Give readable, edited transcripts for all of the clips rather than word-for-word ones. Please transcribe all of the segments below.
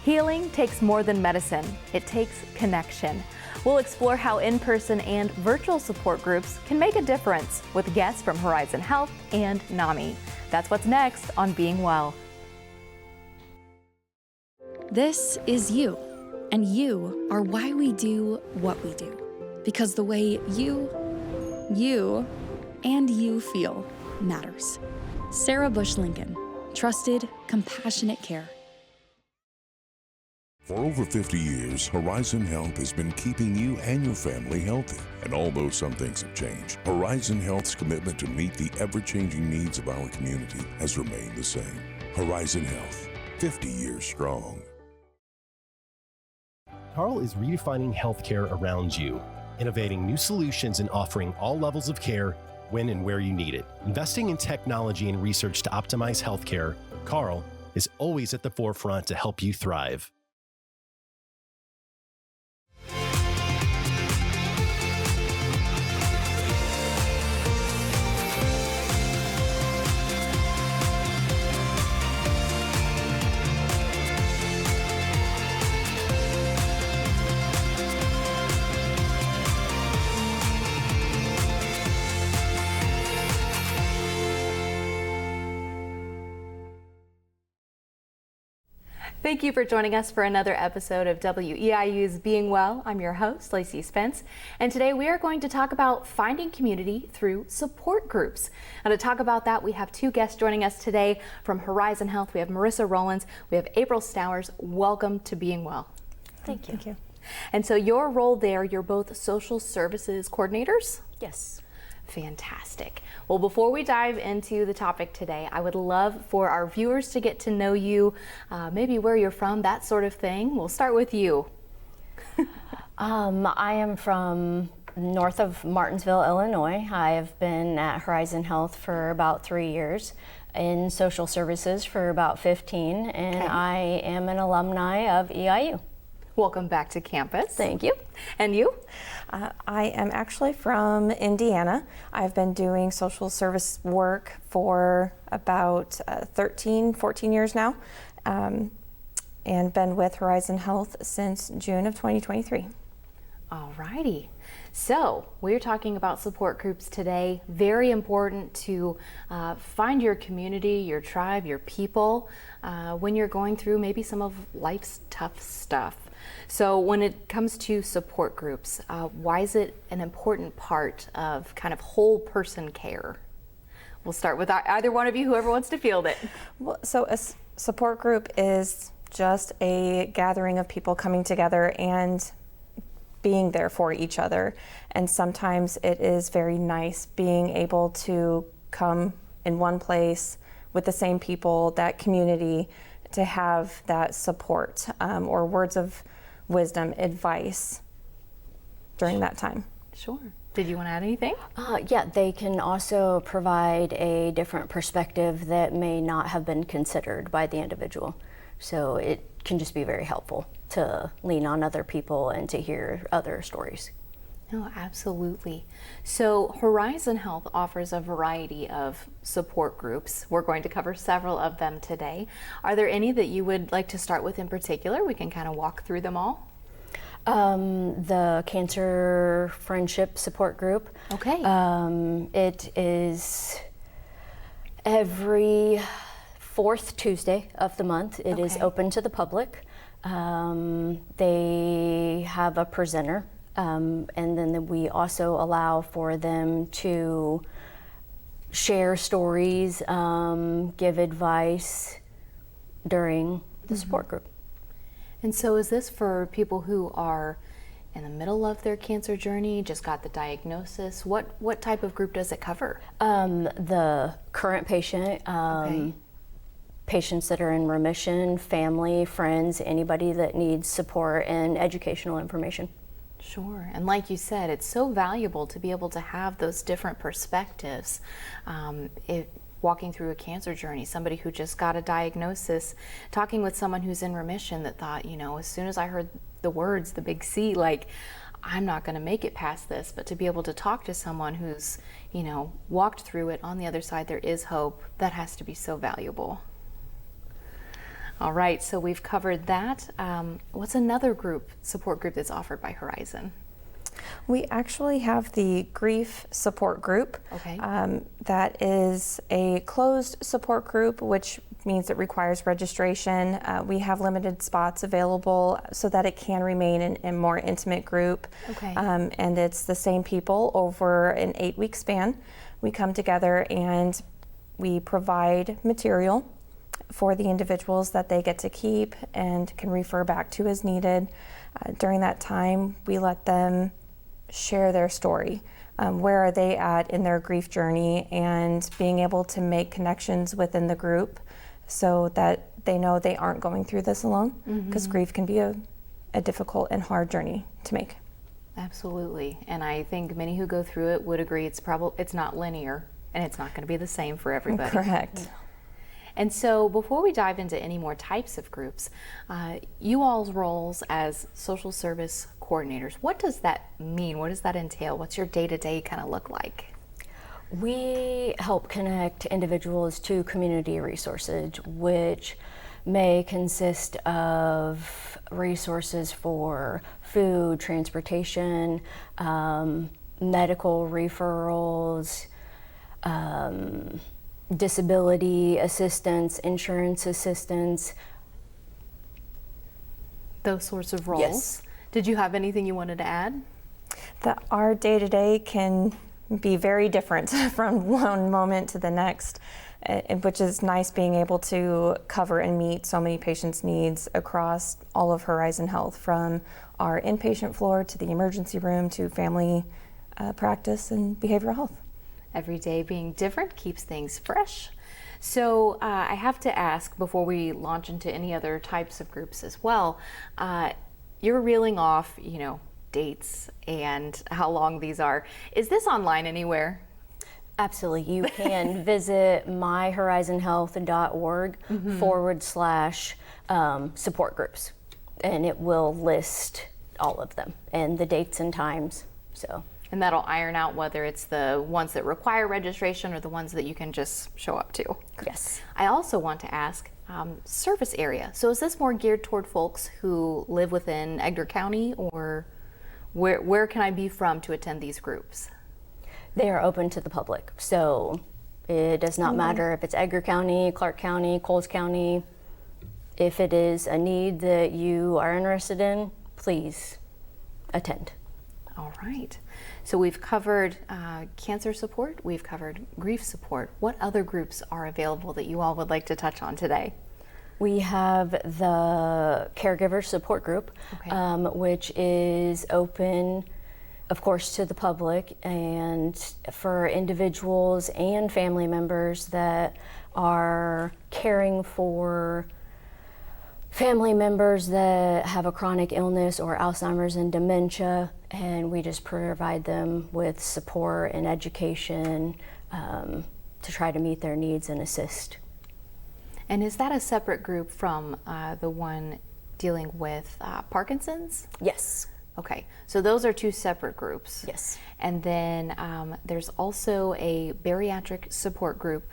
Healing takes more than medicine. It takes connection. We'll explore how in-person and virtual support groups can make a difference with guests from Horizon Health and NAMI. That's what's next on Being Well. This is you, and you are why we do what we do. Because the way you feel matters. Sarah Bush Lincoln, trusted, compassionate care. For over 50 years, Horizon Health has been keeping you and your family healthy. And although some things have changed, Horizon Health's commitment to meet the ever-changing needs of our community has remained the same. Horizon Health, 50 years strong. Carl is redefining healthcare around you, innovating new solutions and offering all levels of care when and where you need it. Investing in technology and research to optimize healthcare, Carl is always at the forefront to help you thrive. Thank you for joining us for another episode of WEIU's Being Well. I'm your host, Lacey Spence, and today we are going to talk about finding community through support groups. And to talk about that, we have two guests joining us today from Horizon Health. We have Marissa Rollins, we have April Stowers. Welcome to Being Well. Thank you. Thank you. And so your role there, you're both social services coordinators? Yes. Fantastic. Well, before we dive into the topic today, I would love for our viewers to get to know you, maybe where you're from, that sort of thing. We'll start with you. I am from north of Martinsville, Illinois. I have been at Horizon Health for about 3 years, in social services for about 15, and okay. I am an alumni of EIU. Welcome back to campus. Thank you. And you? I am actually from Indiana. I've been doing social service work for about 13, 14 years now, and been with Horizon Health since June of 2023. All righty. So we're talking about support groups today. Very important to find your community, your tribe, your people when you're going through maybe some of life's tough stuff. So when it comes to support groups, why is it an important part of kind of whole person care? We'll start with either one of you, whoever wants to field it. Well, so a support group is just a gathering of people coming together and being there for each other. And sometimes it is very nice being able to come in one place with the same people, that community, to have that support or words of wisdom, advice during that time. Sure. Did you want to add anything? Yeah, they can also provide a different perspective that may not have been considered by the individual. So it can just be very helpful to lean on other people and to hear other stories. No, absolutely. So Horizon Health offers a variety of support groups. We're going to cover several of them today. Are there any that you would like to start with in particular? We can kind of walk through them all. The Cancer Friendship Support Group. Okay. It is every fourth Tuesday of the month. It is open to the public. They have a presenter. And then we also allow for them to share stories, give advice during the support group. And so is this for people who are in the middle of their cancer journey, just got the diagnosis? What type of group does it cover? The current patient, patients that are in remission, family, friends, anybody that needs support and educational information. Sure, and like you said, it's so valuable to be able to have those different perspectives. Walking through a cancer journey, somebody who just got a diagnosis, talking with someone who's in remission that thought, you know, as soon as I heard the words, the big C, like, I'm not going to make it past this, but to be able to talk to someone who's, you know, walked through it, on the other side there is hope, that has to be so valuable. All right, so we've covered that. What's another support group that's offered by Horizon? We actually have the grief support group. Okay. That is a closed support group, which means it requires registration. We have limited spots available so that it can remain a more intimate group. Okay. And it's the same people over an 8-week span. We come together and we provide material for the individuals that they get to keep and can refer back to as needed. During that time, we let them share their story. Where are they at in their grief journey, and being able to make connections within the group so that they know they aren't going through this alone, because grief can be a difficult and hard journey to make. Absolutely, and I think many who go through it would agree it's not linear, and it's not going to be the same for everybody. Correct. And so before we dive into any more types of groups, you all's roles as social service coordinators, what does that mean? What does that entail? What's your day-to-day kind of look like? We help connect individuals to community resources, which may consist of resources for food, transportation, medical referrals, disability assistance, insurance assistance. Those sorts of roles. Yes. Did you have anything you wanted to add? That our day-to-day can be very different from one moment to the next, which is nice, being able to cover and meet so many patients' needs across all of Horizon Health, from our inpatient floor to the emergency room to family practice and behavioral health. Every day being different keeps things fresh. So I have to ask, before we launch into any other types of groups as well, you're reeling off, dates and how long these are. Is this online anywhere? Absolutely. You can visit myhorizonhealth.org /support groups, and it will list all of them and the dates and times. And that'll iron out whether it's the ones that require registration or the ones that you can just show up to. Yes. I also want to ask, service area. So is this more geared toward folks who live within Edgar County, or where can I be from to attend these groups? They are open to the public. So it does not matter if it's Edgar County, Clark County, Coles County. If it is a need that you are interested in, please attend. All right. So we've covered cancer support, we've covered grief support. What other groups are available that you all would like to touch on today? We have the caregiver support group, which is open, of course, to the public and for individuals and family members that are caring for family members that have a chronic illness or Alzheimer's and dementia, and we just provide them with support and education to try to meet their needs and assist. And is that a separate group from the one dealing with Parkinson's? Yes. Okay, so those are two separate groups. Yes. And then there's also a bariatric support group,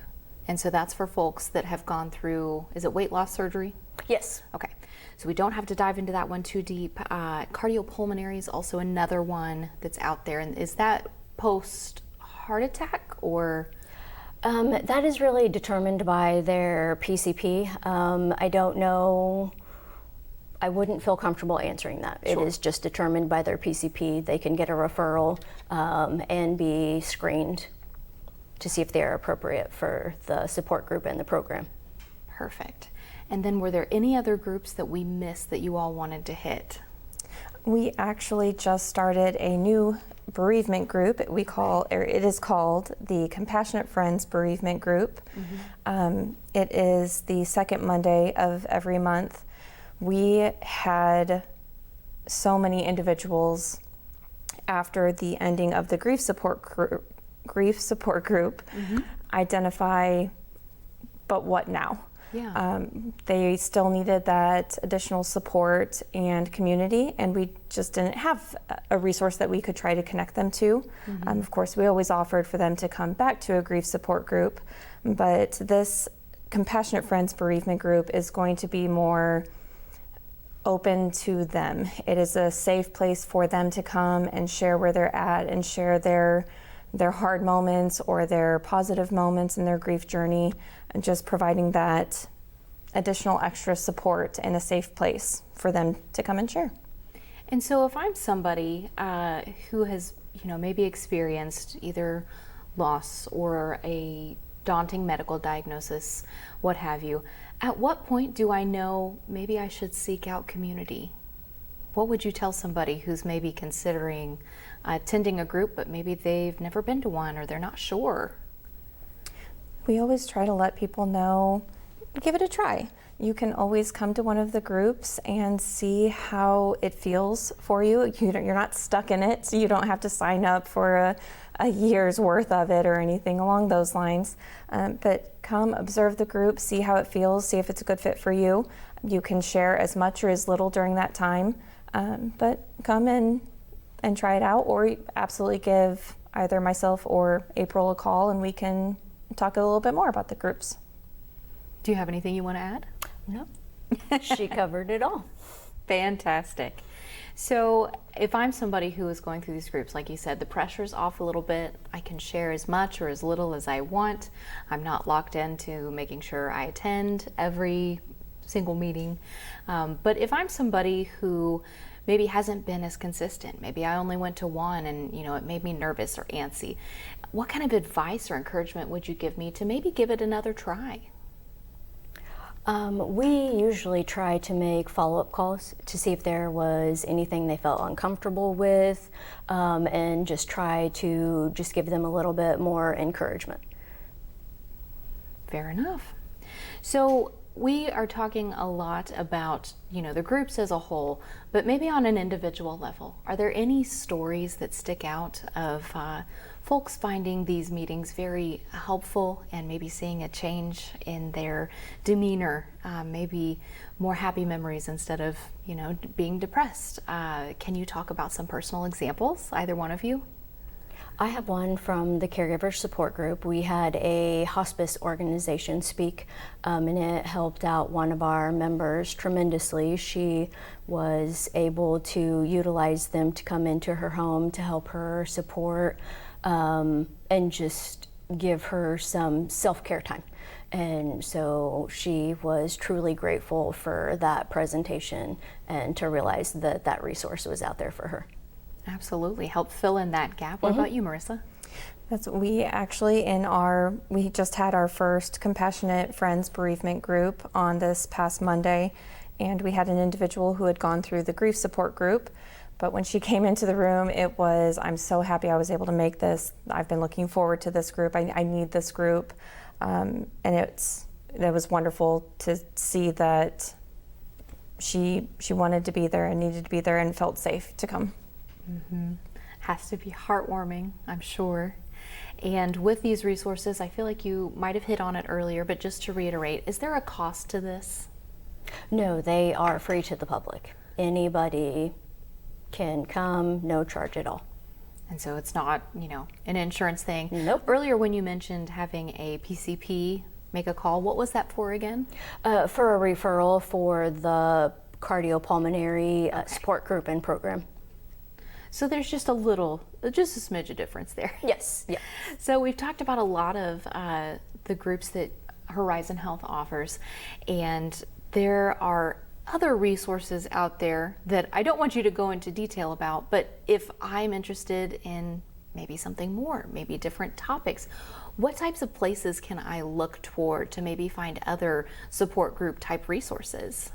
and so that's for folks that have gone through, is it weight loss surgery? Yes. Okay, so we don't have to dive into that one too deep. Cardiopulmonary is also another one that's out there, and is that post heart attack or? That is really determined by their PCP. I don't know. I wouldn't feel comfortable answering that. Sure. It is just determined by their PCP. They can get a referral and be screened to see if they are appropriate for the support group and the program. Perfect. And then were there any other groups that we missed that you all wanted to hit? We actually just started a new bereavement group. It is called the Compassionate Friends Bereavement Group. It is the second Monday of every month. We had so many individuals after the ending of the grief support group identify, but what now? Yeah. They still needed that additional support and community, and we just didn't have a resource that we could try to connect them to. Of course, we always offered for them to come back to a grief support group, but this Compassionate Friends Bereavement Group is going to be more open to them. It is a safe place for them to come and share where they're at and share their hard moments or their positive moments in their grief journey, and just providing that additional extra support and a safe place for them to come and share. And so if I'm somebody who has, maybe experienced either loss or a daunting medical diagnosis, what have you, at what point do I know maybe I should seek out community? What would you tell somebody who's maybe considering attending a group, but maybe they've never been to one or they're not sure? We always try to let people know, give it a try. You can always come to one of the groups and see how it feels for you. You're not stuck in it, so you don't have to sign up for a year's worth of it or anything along those lines. But come observe the group, see how it feels, see if it's a good fit for you. You can share as much or as little during that time, but come in and try it out, or absolutely give either myself or April a call and we can talk a little bit more about the groups. Do you have anything you want to add? No, she covered it all. Fantastic. So if I'm somebody who is going through these groups, like you said, the pressure's off a little bit. I can share as much or as little as I want. I'm not locked into making sure I attend every single meeting. But if I'm somebody who maybe hasn't been as consistent, maybe I only went to one and it made me nervous or antsy, what kind of advice or encouragement would you give me to maybe give it another try? We usually try to make follow-up calls to see if there was anything they felt uncomfortable with, and just try to just give them a little bit more encouragement. Fair enough. So we are talking a lot about, the groups as a whole, but maybe on an individual level. Are there any stories that stick out of folks finding these meetings very helpful and maybe seeing a change in their demeanor, maybe more happy memories instead of, being depressed? Can you talk about some personal examples, either one of you? I have one from the Caregiver Support Group. We had a hospice organization speak, and it helped out one of our members tremendously. She was able to utilize them to come into her home to help her support, and just give her some self-care time. And so she was truly grateful for that presentation and to realize that that resource was out there for her. Absolutely. Help fill in that gap. What about you, Marissa? We actually we just had our first Compassionate Friends Bereavement Group on this past Monday, and we had an individual who had gone through the grief support group. But when she came into the room, it was, I'm so happy I was able to make this. I've been looking forward to this group. I need this group. And it was wonderful to see that she wanted to be there and needed to be there and felt safe to come. Mm-hmm. Has to be heartwarming, I'm sure. And with these resources, I feel like you might have hit on it earlier, but just to reiterate, is there a cost to this? No, they are free to the public. Anybody can come, no charge at all. And so it's not, an insurance thing. Nope. Earlier when you mentioned having a PCP make a call, what was that for again? For a referral for the cardiopulmonary support group and program. So there's just a smidge of difference there. Yes. Yeah. So we've talked about a lot of the groups that Horizon Health offers, and there are other resources out there that I don't want you to go into detail about, but if I'm interested in maybe something more, maybe different topics, what types of places can I look toward to maybe find other support group type resources?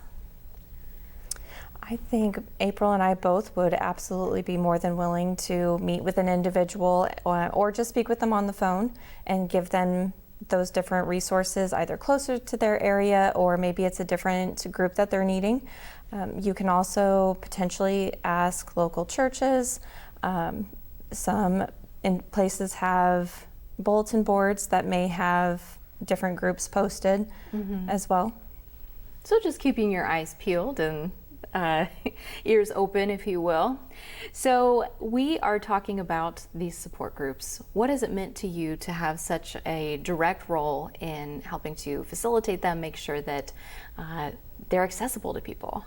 I think April and I both would absolutely be more than willing to meet with an individual or just speak with them on the phone and give them those different resources, either closer to their area or maybe it's a different group that they're needing. You can also potentially ask local churches. Some places have bulletin boards that may have different groups posted as well. So just keeping your eyes peeled and ears open, if you will. So we are talking about these support groups. What has it meant to you to have such a direct role in helping to facilitate them, make sure that they're accessible to people?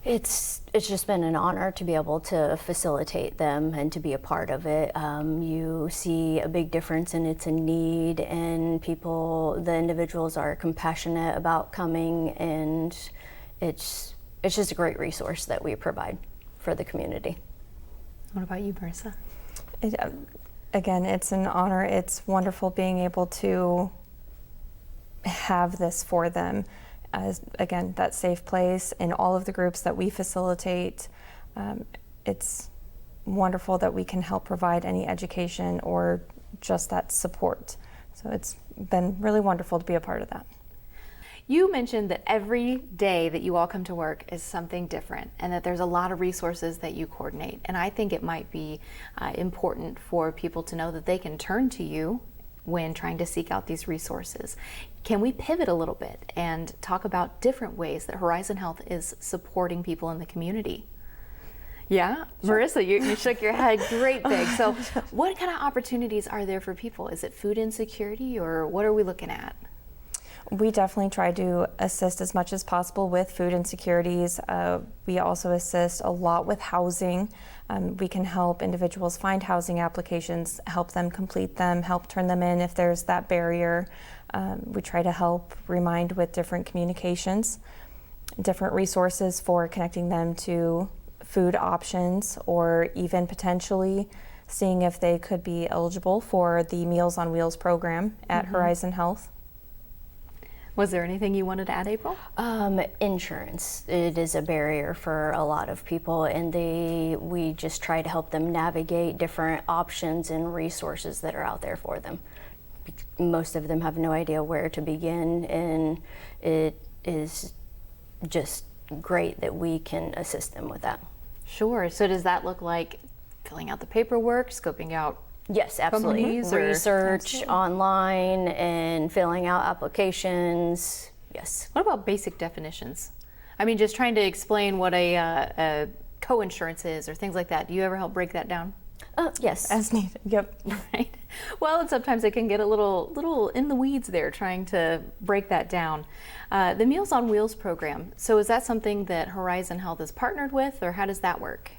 It's just been an honor to be able to facilitate them and to be a part of it. You see a big difference, and it's a need, and the individuals are compassionate about coming, and it's just a great resource that we provide for the community. What about you, Marissa? Again, it's an honor. It's wonderful being able to have this for them. As, again, that safe place in all of the groups that we facilitate. It's wonderful that we can help provide any education or just that support. So it's been really wonderful to be a part of that. You mentioned that every day that you all come to work is something different, and that there's a lot of resources that you coordinate. And I think it might be important for people to know that they can turn to you when trying to seek out these resources. Can we pivot a little bit and talk about different ways that Horizon Health is supporting people in the community? Yeah, sure. Marissa, you shook your head great big. So what kind of opportunities are there for people? Is it food insecurity, or what are we looking at? We definitely try to assist as much as possible with food insecurities. We also assist a lot with housing. We can help individuals find housing applications, help them complete them, help turn them in if there's that barrier. We try to help remind with different communications, different resources for connecting them to food options, or even potentially seeing if they could be eligible for the Meals on Wheels program at Horizon Health. Was there anything you wanted to add, April? Insurance. It is a barrier for a lot of people, and we just try to help them navigate different options and resources that are out there for them. Most of them have no idea where to begin, and it is just great that we can assist them with that. Sure. So does that look like filling out the paperwork, scoping out? Yes, absolutely. Research online and filling out applications. Yes. What about basic definitions? I mean, just trying to explain what a co-insurance is or things like that. Do you ever help break that down? Yes. As needed. Yep. Right. Well, and sometimes it can get a little in the weeds there trying to break that down. The Meals on Wheels program. So is that something that Horizon Health is partnered with, or how does that work?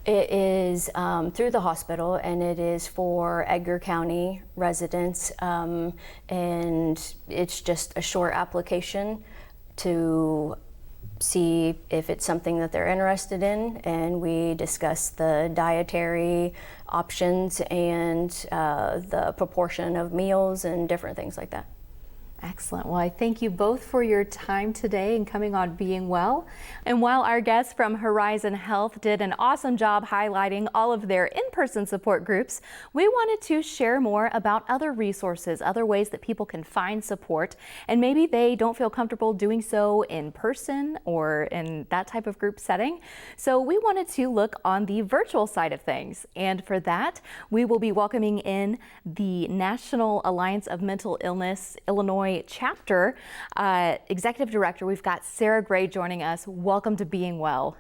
It is through the hospital, and it is for Edgar County residents, and it's just a short application to see if it's something that they're interested in, and we discuss the dietary options and the proportion of meals and different things like that. Excellent. Well, I thank you both for your time today and coming on Being Well. And while our guests from Horizon Health did an awesome job highlighting all of their in-person support groups, we wanted to share more about other resources, other ways that people can find support, and maybe they don't feel comfortable doing so in person or in that type of group setting. So we wanted to look on the virtual side of things. And for that, we will be welcoming in the National Alliance of Mental Illness Illinois chapter executive director. We've got Sara Gray joining us. Welcome to Being Well.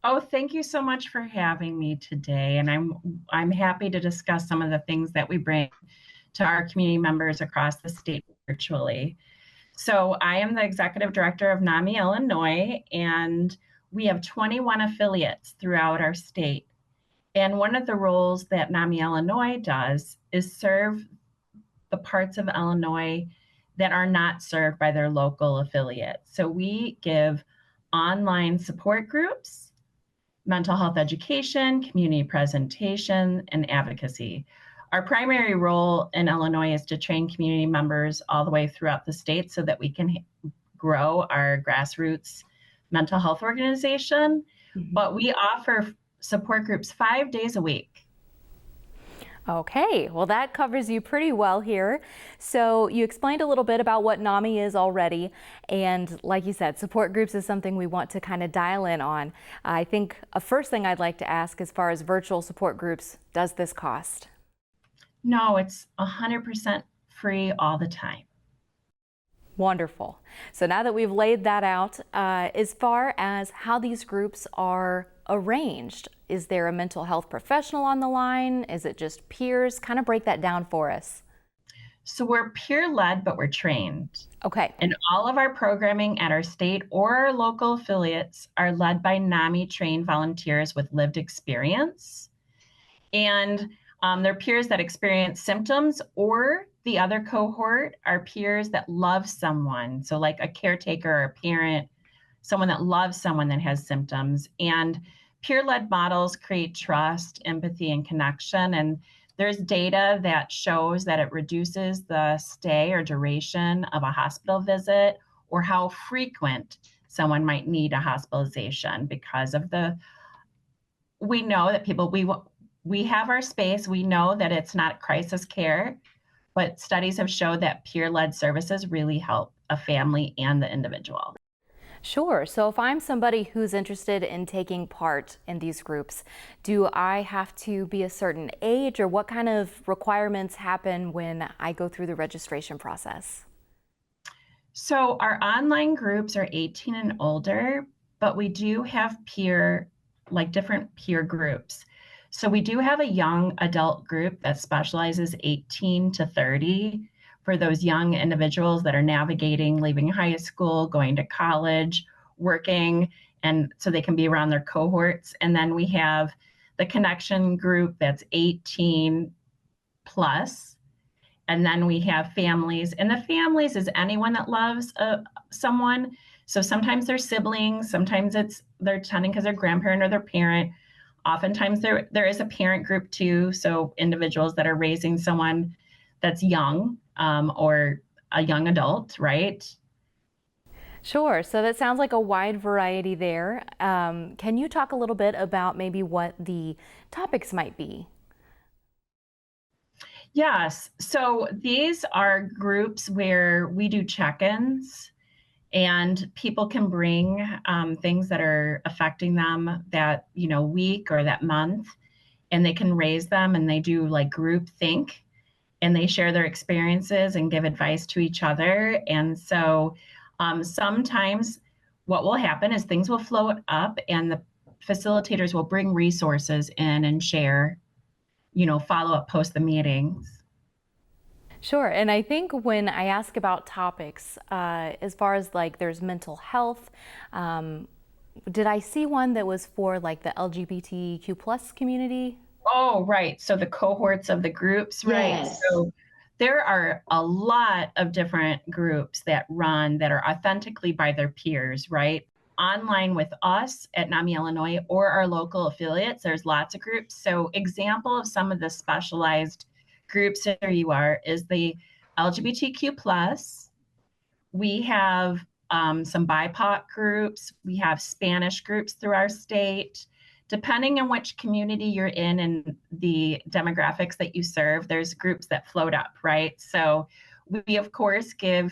Oh, thank you so much for having me today. And I'm happy to discuss some of the things that we bring to our community members across the state virtually. So I am the executive director of NAMI Illinois, and we have 21 affiliates throughout our state. And one of the roles that NAMI Illinois does is serve the parts of Illinois that are not served by their local affiliates. So we give online support groups, mental health education, community presentation, and advocacy. Our primary role in Illinois is to train community members all the way throughout the state so that we can grow our grassroots mental health organization. But we offer support groups 5 days a week. Okay, well that covers you pretty well here. So you explained a little bit about what NAMI is already, and like you said, support groups is something we want to kind of dial in on. I think a first thing I'd like to ask, as far as virtual support groups, does this cost? No, it's 100% free all the time. Wonderful. So now that we've laid that out, as far as how these groups are arranged, is there a mental health professional on the line? Is it just peers? Kind of break that down for us. So we're peer-led, but we're trained. Okay. And all of our programming at our state or our local affiliates are led by NAMI trained volunteers with lived experience. And they're peers that experience symptoms, or the other cohort are peers that love someone. So like a caretaker or a parent, someone that loves someone that has symptoms. And peer-led models create trust, empathy, and connection. And there's data that shows that it reduces the stay or duration of a hospital visit, or how frequent someone might need a hospitalization because of we know that we have our space. We know that it's not crisis care, but studies have showed that peer-led services really help a family and the individual. Sure. So if I'm somebody who's interested in taking part in these groups, do I have to be a certain age, or what kind of requirements happen when I go through the registration process? So our online groups are 18 and older, but we do have different peer groups. So we do have a young adult group that specializes 18 to 30 for those young individuals that are navigating leaving high school, going to college, working, and so they can be around their cohorts. And then we have the connection group that's 18 plus. And then we have families, and the families is anyone that loves someone. So sometimes they're siblings, sometimes they're attending because they're grandparent or their parent. Oftentimes there is a parent group too, so individuals that are raising someone that's young, or a young adult, right? Sure. So that sounds like a wide variety there. Can you talk a little bit about maybe what the topics might be? Yes. So these are groups where we do check-ins, and people can bring things that are affecting them that week or that month, and they can raise them, and they do like group think, and they share their experiences and give advice to each other. And so sometimes what will happen is things will float up, and the facilitators will bring resources in and share, follow up post the meetings. Sure. And I think when I ask about topics, as far as like there's mental health, did I see one that was for like the LGBTQ plus community? Oh, right. So the cohorts of the groups, right? Yes. So there are a lot of different groups that are authentically by their peers, right? Online with us at NAMI Illinois or our local affiliates, there's lots of groups. So example of some of the specialized groups there you are is the LGBTQ plus. We have some BIPOC groups. We have Spanish groups through our state. Depending on which community you're in and the demographics that you serve, there's groups that float up, right? So we, of course, give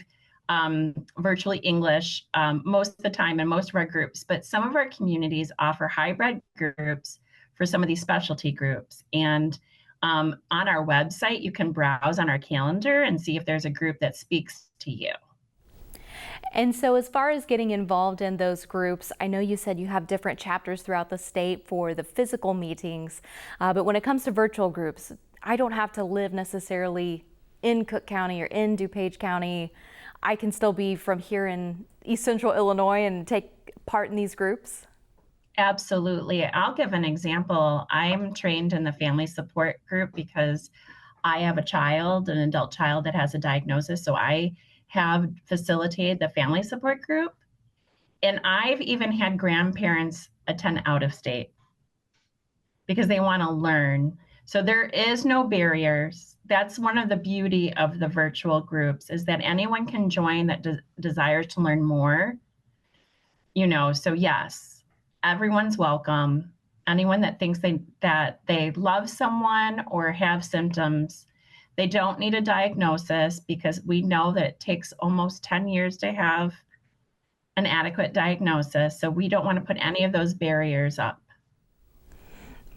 virtually English most of the time in most of our groups, but some of our communities offer hybrid groups for some of these specialty groups. And on our website, you can browse on our calendar and see if there's a group that speaks to you. And so as far as getting involved in those groups, I know you said you have different chapters throughout the state for the physical meetings, but when it comes to virtual groups, I don't have to live necessarily in Cook County or in DuPage County. I can still be from here in East Central Illinois and take part in these groups? Absolutely. I'll give an example. I'm trained in the family support group because I have an adult child that has a diagnosis. So I have facilitated the family support group. And I've even had grandparents attend out of state because they want to learn. So there is no barriers. That's one of the beauty of the virtual groups, is that anyone can join that desires to learn more. So yes, everyone's welcome. Anyone that thinks that they love someone or have symptoms, they don't need a diagnosis, because we know that it takes almost 10 years to have an adequate diagnosis. So we don't want to put any of those barriers up.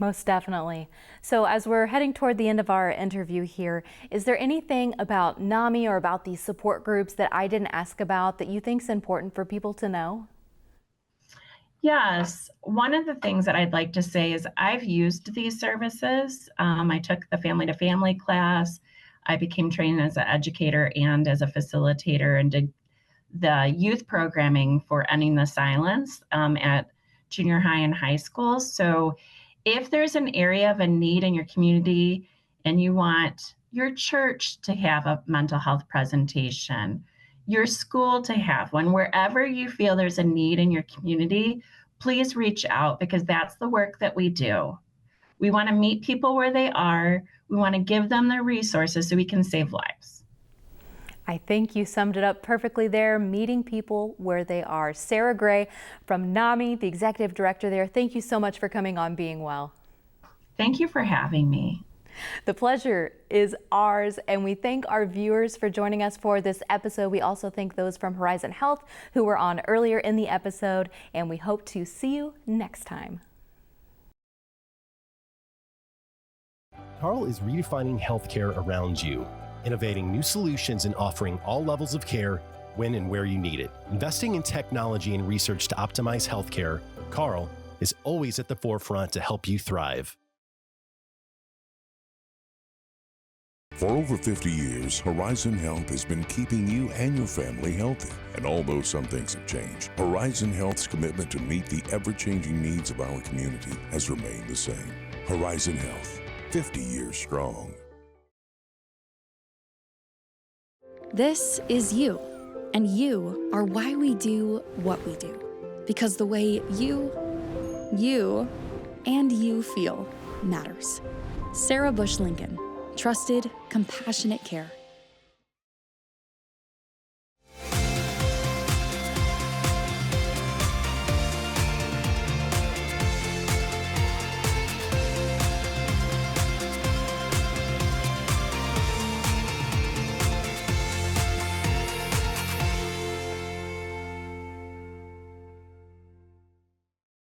Most definitely. So as we're heading toward the end of our interview here, is there anything about NAMI or about these support groups that I didn't ask about that you think is important for people to know? Yes, one of the things that I'd like to say is I've used these services. I took the family to family class. I became trained as an educator and as a facilitator and did the youth programming for Ending the Silence at junior high and high school. So if there's an area of a need in your community and you want your church to have a mental health presentation, your school to have one, wherever you feel there's a need in your community, please reach out because that's the work that we do. We want to meet people where they are. We want to give them the resources so we can save lives. I think you summed it up perfectly there, meeting people where they are. Sara Gray from NAMI, the executive director there, thank you so much for coming on Being Well. Thank you for having me. The pleasure is ours, and we thank our viewers for joining us for this episode. We also thank those from Horizon Health who were on earlier in the episode, and we hope to see you next time. Carl is redefining healthcare around you, innovating new solutions and offering all levels of care when and where you need it. Investing in technology and research to optimize healthcare, Carl is always at the forefront to help you thrive. For over 50 years, Horizon Health has been keeping you and your family healthy. And although some things have changed, Horizon Health's commitment to meet the ever-changing needs of our community has remained the same. Horizon Health, 50 years strong. This is you, and you are why we do what we do. Because the way you feel matters. Sarah Bush Lincoln. Trusted, compassionate care.